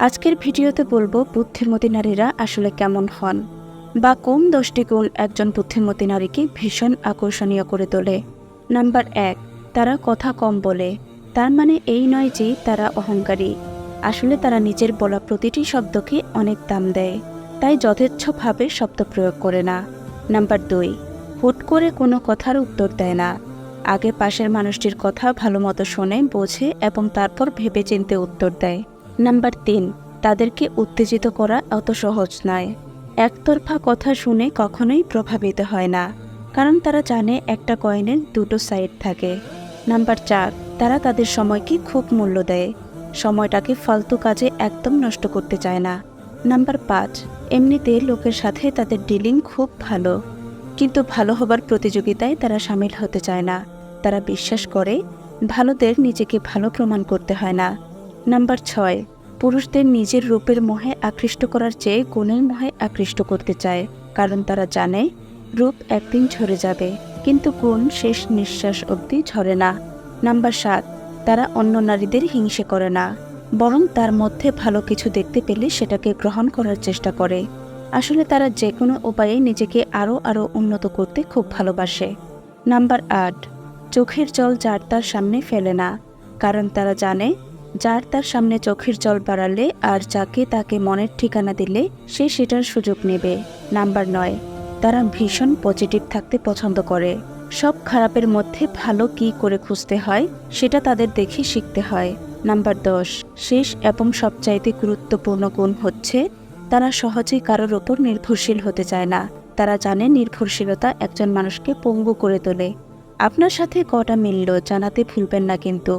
আজকের ভিডিওতে বলবো বুদ্ধিমতী নারীরা আসলে কেমন হন বা কোন 10টি গুণ একজন বুদ্ধিমতী নারীকে ভীষণ আকর্ষণীয় করে তোলে। নাম্বার 1, তারা কথা কম বলে। তার মানে এই নয় যে তারা অহংকারী, আসলে তারা নিজের বলা প্রতিটি শব্দকে অনেক দাম দেয়, তাই যথেচ্ছভাবে শব্দ প্রয়োগ করে না। নাম্বার 2, হুট করে কোনো কথার উত্তর দেয় না, আগে পাশের মানুষটির কথা ভালো মতো শোনে, বোঝে এবং তারপর ভেবেচিন্তে উত্তর দেয়। নাম্বার 3, তাদেরকে উত্তেজিত করা অত সহজ নয়। একতরফা কথা শুনে কখনোই প্রভাবিত হয় না, কারণ তারা জানে একটা কয়েনের দুটো সাইড থাকে। নাম্বার 4, তারা তাদের সময়কে খুব মূল্য দেয়, সময়টাকে ফালতু কাজে একদম নষ্ট করতে চায় না। নাম্বার 5, এমনিতে লোকের সাথে তাদের ডিলিং খুব ভালো, কিন্তু ভালো হবার প্রতিযোগিতায় তারা সামিল হতে চায় না। তারা বিশ্বাস করে ভালোদের নিজেকে ভালো প্রমাণ করতে হয় না। নাম্বার 6, পুরুষদের নিজের রূপের মোহে আকৃষ্ট করার চেয়ে গুণের মোহে আকৃষ্ট করতে চায়, কারণ তারা জানে রূপ একদিন ঝরে যাবে, কিন্তু গুণ শেষ নিঃশ্বাস অবধি ঝরে না। নাম্বার 7, তারা অন্য নারীদের হিংসে করে না, বরং তার মধ্যে ভালো কিছু দেখতে পেলে সেটাকে গ্রহণ করার চেষ্টা করে। আসলে তারা যে কোনো উপায়ে নিজেকে আরও উন্নত করতে খুব ভালোবাসে। নাম্বার 8, চোখের জল যার তার সামনে ফেলে না, কারণ তারা জানে যার তার সামনে চোখের জল বাড়ালে আর যাকে তাকে মনের ঠিকানা দিলে সে সেটার সুযোগ নেবে। নাম্বার 9, তারা ভীষণ পজিটিভ থাকতে পছন্দ করে। সব খারাপের মধ্যে ভালো কি করে খুঁজতে হয় সেটা তাদের দেখে শিখতে হয়। নাম্বার 10, শেষ এবং সবচাইতে গুরুত্বপূর্ণ গুণ হচ্ছে তারা সহজেই কারোর ওপর নির্ভরশীল হতে চায় না। তারা জানে নির্ভরশীলতা একজন মানুষকে পঙ্গু করে তোলে। আপনার সাথে কটা মিলল জানাতে ভুলবেন না কিন্তু।